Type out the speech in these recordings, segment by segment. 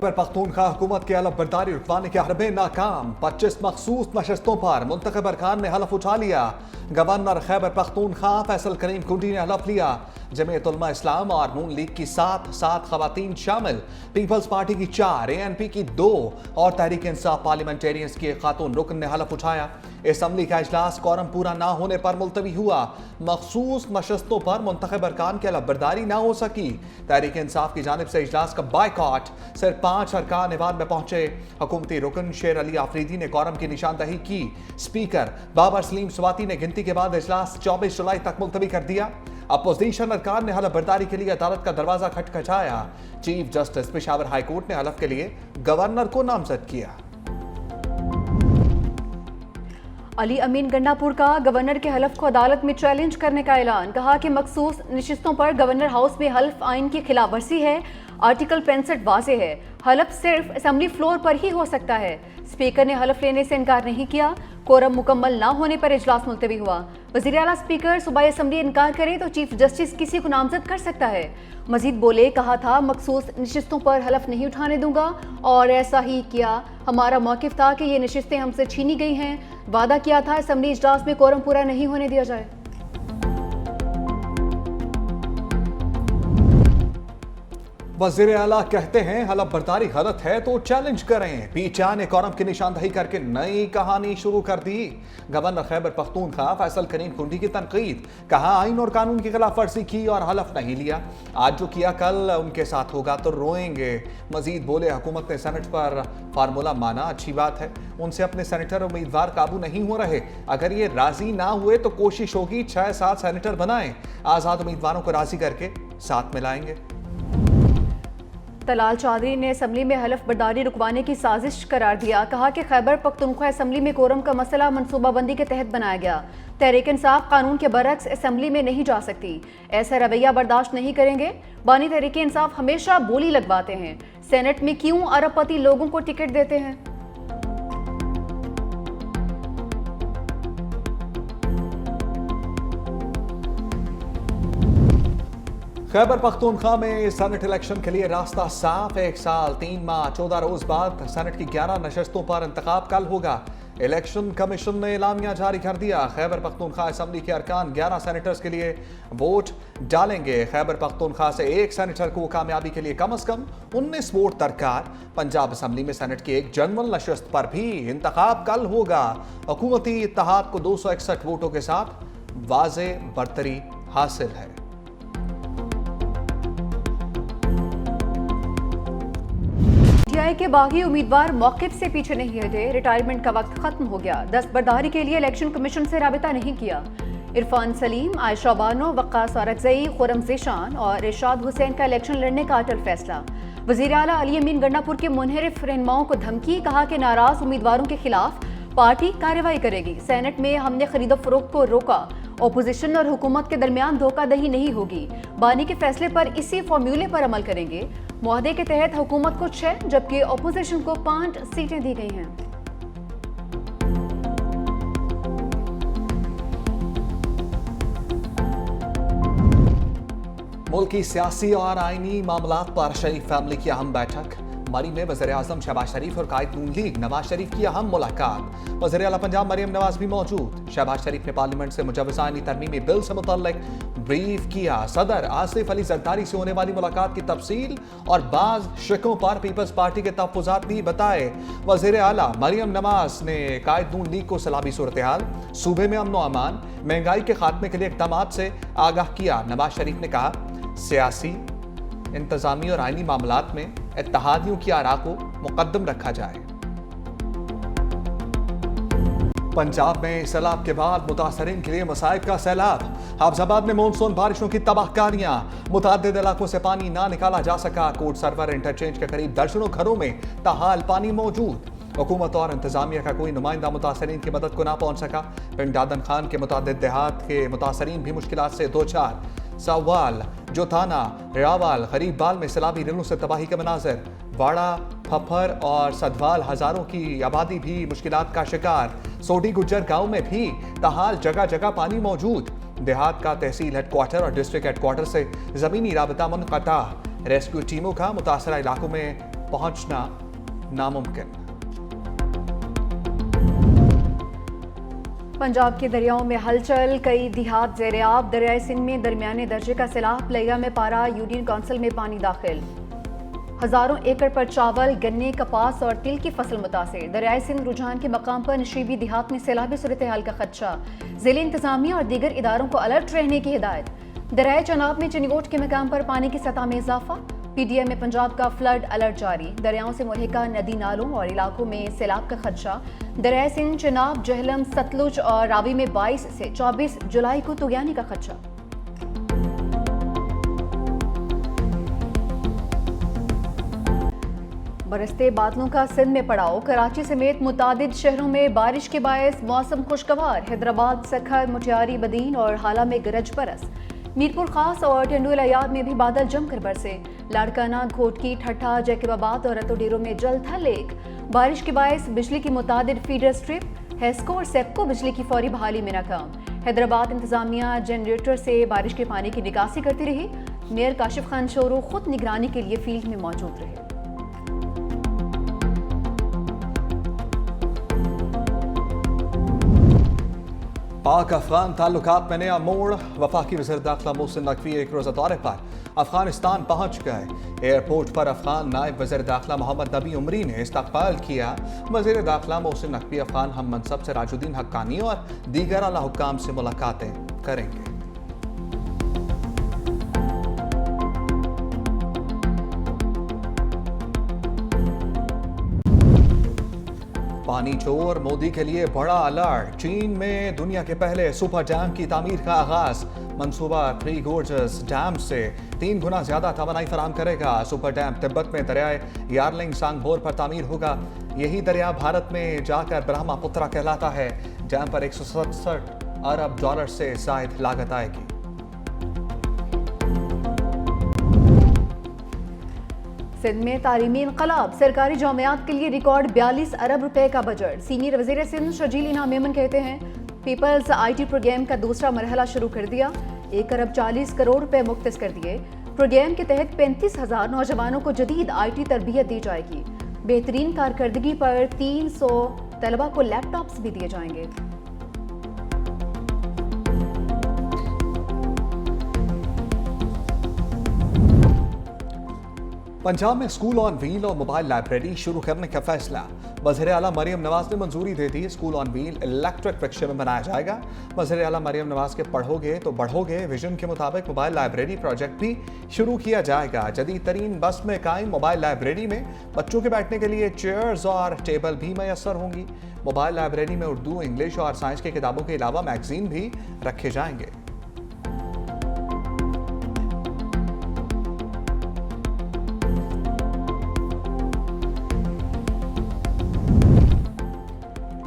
खैबर पख्तूनख्वा हुकूमत के हलफ बर्दारी रुकवाने के हरबे नाकाम। 25 मखसूस नशस्तों पर मुंतखब अरकान ने हलफ उठा लिया। गवर्नर खैबर पख्तूनख्वा फैसल करीम कुंडी ने हलफ लिया। जमीयत उलमा इस्लाम और नून लीग की 7 खवातीन शामिल, पीपल्स पार्टी की 4, ANP की 2 और तहरीक इंसाफ पार्लियामेंटेरियंस की एक खातून रुकन ने हलफ उठाया। असम्बली का इजलास कोरम पूरा ना होने पर मुलतवी हुआ। मखसूस नशस्तों पर मुंतखब अरकान की हलफ बर्दारी ना हो सकी। तहरीक इंसाफ की जानिब से इजलास का बायकॉट। सिर्फ 5 अरकान ऐवान में पहुंचे। हुकूमती रुकन शेर अली आफरीदी ने कोरम की निशानदही की। स्पीकर बाबर सलीम स्वाति ने गिनती के बाद इजलास 24 जुलाई तक मुलतवी कर दिया। अपोजिशन अरकान ने हलफ बर्दारी के लिए अदालत का दरवाजा खटखटाया। Chief justice Peshawar high court ने हलफ के लिए गवर्नर को नामजद किया। अली अमीन गंडापुर का गवर्नर के हलफ को अदालत में चैलेंज करने का ऐलान। कहा कि मखसूस नशिस्तों पर गवर्नर हाउस में हल्फ आइन की खिलाफ वर्जी है। आर्टिकल 65 वाज़ेह है। हलफ सिर्फ असेंबली फ्लोर पर ही हो सकता है। स्पीकर ने हलफ लेने से इनकार नहीं किया। कोरम मुकम्मल ना होने पर इजलास मुलतवी हुआ। वज़ीर आला स्पीकर सूबाई असम्बली इनकार करे तो चीफ जस्टिस किसी को नामजद कर सकता है। मजीद बोले, कहा था मखसूस नशिस्तों पर हलफ नहीं उठाने दूंगा और ऐसा ही किया। हमारा मौक़िफ़ था कि ये नशिस्तें हमसे छीनी गई हैं। वादा किया था असम्बली इजलास में कोरम पूरा नहीं होने दिया जाए। वज़ीर आला कहते हैं हलफ बर्दारी गलत है तो चैलेंज करें। पीटीआई ने कोरम की निशानदही करके नई कहानी शुरू कर दी। गवर्नर खैबर पख्तूनख्वा फैसल करीम कुंडी की तनकीद। कहा आइन और कानून की खिलाफ वर्जी की और हलफ नहीं लिया। आज जो किया कल उनके साथ होगा तो रोएंगे। मजीद बोले, हुकूमत ने सेनेट पर फार्मूला माना, अच्छी बात है। उनसे अपने सेनेटर उम्मीदवार काबू नहीं हो रहे। अगर ये राजी ना हुए तो कोशिश होगी 6-7 सेनेटर बनाएं। आज़ाद उम्मीदवारों को राजी करके साथ मिलाएंगे। तलाल चौधरी ने असम्बली में हलफ बर्दारी रुकवाने की साजिश करार दिया। कहा कि खैबर पख्तूनख्वा असम्बली में कोरम का मसला मनसूबाबंदी के तहत बनाया गया। तहरीक इंसाफ कानून के बरक्स असम्बली में नहीं जा सकती। ऐसा रवैया बर्दाश्त नहीं करेंगे। बानी तहरीक इंसाफ हमेशा बोली लगवाते हैं। सेनेट में क्यों अरबपति लोगों को टिकट देते हैं? खैबर पख्तूनख्वा में सेनेट इलेक्शन के लिए रास्ता साफ। 1 साल 3 माह 14 रोज बाद सेनेट की 11 नशस्तों पर इंतखाब कल होगा। इलेक्शन कमीशन ने एलामिया जारी कर दिया। खैबर पख्तूनख्वा असम्बली के अरकान 11 सेनेटर्स के लिए वोट डालेंगे। खैबर पख्तूनख्वा से एक सेनेटर को कामयाबी के लिए कम से कम 19 वोट दरकार। पंजाब असम्बली में सेनेट की एक जनरल नशस्त पर भी इंतखाब कल होगा। हुकूमती इत्तेहाद को 261 वोटों के साथ वाज़े बरतरी हासिल है। पीटीआई के बागी उम्मीदवार मौक़िफ़ से पीछे नहीं हटे। रिटायरमेंट का वक्त खत्म हो गया। दस्तबरदारी के लिए इलेक्शन कमीशन से राबिता नहीं किया। इरफान सलीम, आयशा बानो, वक्कास औरकज़ई, खुरम ज़ीशान और इरशाद हुसैन का इलेक्शन लड़ने का अटल फैसला। वज़ीर आला अली अमीन गंडापुर के मुनहरिफ रहनुमाओं को धमकी। कहा कि नाराज उम्मीदवारों के खिलाफ पार्टी कार्रवाई करेगी। सेनेट में हमने खरीदो फरोख्त को रोका। ओपोजिशन और हुकूमत के दरमियान धोखाधड़ी नहीं होगी। बानी के फैसले पर इसी फॉर्मूले पर अमल करेंगे। मुआहदे के तहत हुकूमत को 6 जबकि ओपोजिशन को 5 सीटें दी गई हैं। मुल्की सियासी और आईनी मामलात पर शरीफ फैमिली की अहम बैठक। मरी में वज़ीर आज़म शहबाज शरीफ और कायद नून लीग नवाज शरीफ की अहम मुलाकात। वज़ीर आला पंजाब मरियम नवाज भी मौजूद। शहबाज शरीफ ने पार्लियामेंट से मुजव्वज़ा आईनी तरमीमी बिल से मुतल्लिक ब्रीफ किया। सदर आसिफ अली जरदारी से होने वाली मुलाकात की तफसील और बाज़ शिकों पर पीपल्स पार्टी के तहफ़्फ़ुज़ात भी बताए। वज़ीर आला मरियम नवाज ने कायद नून लीग को सलामी सूरत हाल, सूबे में अमन व अमान, महंगाई के खात्मे के लिए इक़दामात से आगाह किया। नवाज शरीफ ने कहा, सियासी, इंतजामी और आईनी मामलात में इत्तेहादियों की आरा को मुकद्दम रखा जाए। पंजाब में सैलाब के बाद मुतासरीन के लिए मसाइब का सैलाब। हाफिजाबाद में मानसून बारिशों की तबाहकारियां। मुतअद्दिद इलाकों से पानी ना निकाला जा सका। कोट सरवर इंटरचेंज के करीब दर्जनों घरों में ताहाल पानी मौजूद। हुकूमत और इंतजामिया का कोई नुमाइंदा मुतासरीन की मदद को ना पहुंच सका। पिंड दादन खान के मुतअद्दिद देहात के मुतासरीन भी मुश्किलात से दो चार। सवाल, जोथाना, रावाल, गरीब बाल में सैलाबी रिलों से तबाही के मनाजर। वाड़ा, फफर और सदवाल हजारों की आबादी भी मुश्किलात का शिकार। सोडी गुज्जर गांव में भी ताहाल जगह जगह पानी मौजूद। देहात का तहसील हेडक्वार्टर और डिस्ट्रिक्ट हेडक्वार्टर से जमीनी राबता मुनक़ता। रेस्क्यू टीमों का मुतासरा इलाकों में पहुंचना नामुमकिन। पंजाब के दरियाओं में हलचल, कई देहात ज़ेर-ए-आब। दरियाए सिंध में दरमियाने दर्जे का सैलाब, प्लेया में पारा, यूनियन काउंसिल में पानी दाखिल। हजारों एकड़ पर चावल, गन्ने, कपास और तिल की फसल मुतासिर। दरियाए सिंध रुझान के मकाम पर नशीबी देहात में सैलाबी सूरत हाल का खदशा। ज़िले इंतजामिया और दीगर इदारों को अलर्ट रहने की हिदायत। दरियाए चनाब में चिनीगोट के मकाम पर पानी की सतह में इजाफा। PDM में पंजाब का फ्लड अलर्ट जारी। दरियाओं से मुल्हिका नदी नालों और इलाकों में सैलाब का खदशा। दरियाए सिंध, चिनाब, जहलम, सतलुज और रावी में 22 से 24 जुलाई को तुगयानी का खदशा। बरसते बादलों का सिंध में पड़ाव। कराची समेत मुतादिद शहरों में बारिश के बायस मौसम खुशगवार। हैदराबाद, सखर, मुटियारी, बदीन और हाला में गरज बरस। मीरपुर खास और टंडुल अयाद में भी बादल जमकर बरसे। लाड़काना, घोटकी, ठट्ठा, जैकबाबाद और रतोडेरो में जल था लेक। बारिश के बायस बिजली की मुतादिद फीडर स्ट्रिप, हेस्को और सेप्को बिजली की फौरी बहाली में नाकाम। हैदराबाद इंतजामिया जनरेटर से बारिश के पानी की निकासी करती रही। मेयर काशिफ खान शोरू खुद निगरानी के लिए फील्ड में मौजूद रहे। पाक अफगान ताल्लुकात में नया मोड़। वफाकी वज़ीर दाखिला मोहसिन नकवी एक रोज़ा दौरे पर अफगानिस्तान पहुंच गए। एयरपोर्ट पर अफगान नायब वज़ीर दाखिला मोहम्मद नबी उमरी ने इस्तकबाल किया। वज़ीर दाखिला मोहसिन नकवी अफगान हम मनसब से राजुद्दीन हक्कानी और दीगर आला हुक्काम से मुलाकातें करेंगे। पानी चोर, मोदी के लिए बड़ा अलर्ट। चीन में दुनिया के पहले सुपर डैम की तामीर का आगाज। मंसूबा 3 गोर्जस डैम से 3 गुना ज्यादा तवानाई फराहम करेगा। सुपर डैम तिब्बत में दरियाए यारलिंग सांगभोर पर तामीर होगा। यही दरिया भारत में जाकर ब्रह्मपुत्रा कहलाता है। डैम पर 167 अरब डॉलर से जायद लागत आएगी। सिंध में तालीमी इनकलाब। सरकारी जामियात के लिए रिकॉर्ड 42 अरब रुपए का बजट। सीनियर वज़ीर सिंध शर्जील इनाम मेमन कहते हैं, पीपल्स IT प्रोग्राम का दूसरा मरहला शुरू कर दिया। 1 अरब 40 करोड़ रुपए मुख्तस कर दिए। प्रोग्राम के तहत 35,000 नौजवानों को जदीद IT तरबियत दी जाएगी। बेहतरीन कारकर्दगी पर 300 तलबा को लैपटॉप्स भी दिए जाएंगे। पंजाब में स्कूल ऑन व्हील और मोबाइल लाइब्रेरी शुरू करने का फैसला। वज़ीर आला मरियम नवाज ने मंजूरी दे दी। स्कूल ऑन व्हील इलेक्ट्रिक रिक्शे में बनाया जाएगा। वज़ीर आला मरियम नवाज के पढ़ोगे तो बढ़ोगे विजन के मुताबिक मोबाइल लाइब्रेरी प्रोजेक्ट भी शुरू किया जाएगा। जदीद तरीन बस में कायम मोबाइल लाइब्रेरी में बच्चों के बैठने के लिए चेयर्स और टेबल भी मैसर होंगी। मोबाइल लाइब्रेरी में उर्दू, इंग्लिश और साइंस की किताबों के अलावा मैगजीन भी रखे जाएंगे।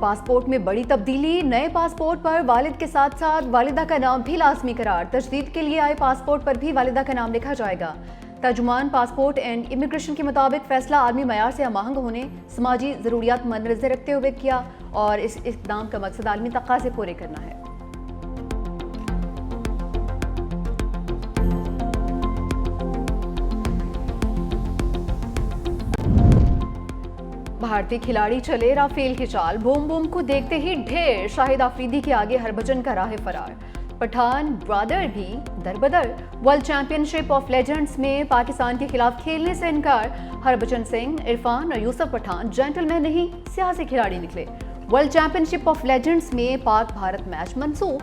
पासपोर्ट में बड़ी तब्दीली। नए पासपोर्ट पर वालिद के साथ साथ वालिदा का नाम भी लाजमी करार। तजदीद के लिए आए पासपोर्ट पर भी वालिदा का नाम लिखा जाएगा। तर्जुमान पासपोर्ट एंड इमिग्रेशन के मुताबिक फैसला आलमी मयार से हमआहंग होने, समाजी ज़रूरियात मद्देनज़र रखते हुए किया और इस इक़दाम का मकसद आलमी तकाज़े पूरे करना है। भारतीय खिलाड़ी चले राफेल की चाल। बूम बूम को देखते ही ढेर। शाहिद आफरीदी के आगे हरभजन का राह फरार। पठान ब्रदर भी दरबदर। वर्ल्ड चैंपियनशिप ऑफ लेजेंड्स में पाकिस्तान के खिलाफ खेलने से इनकार। हरभजन सिंह, इरफान और यूसुफ पठान जेंटलमैन नहीं, सियासी खिलाड़ी निकले। वर्ल्ड चैंपियनशिप ऑफ लेजेंड्स में पाक भारत मैच मनसूख।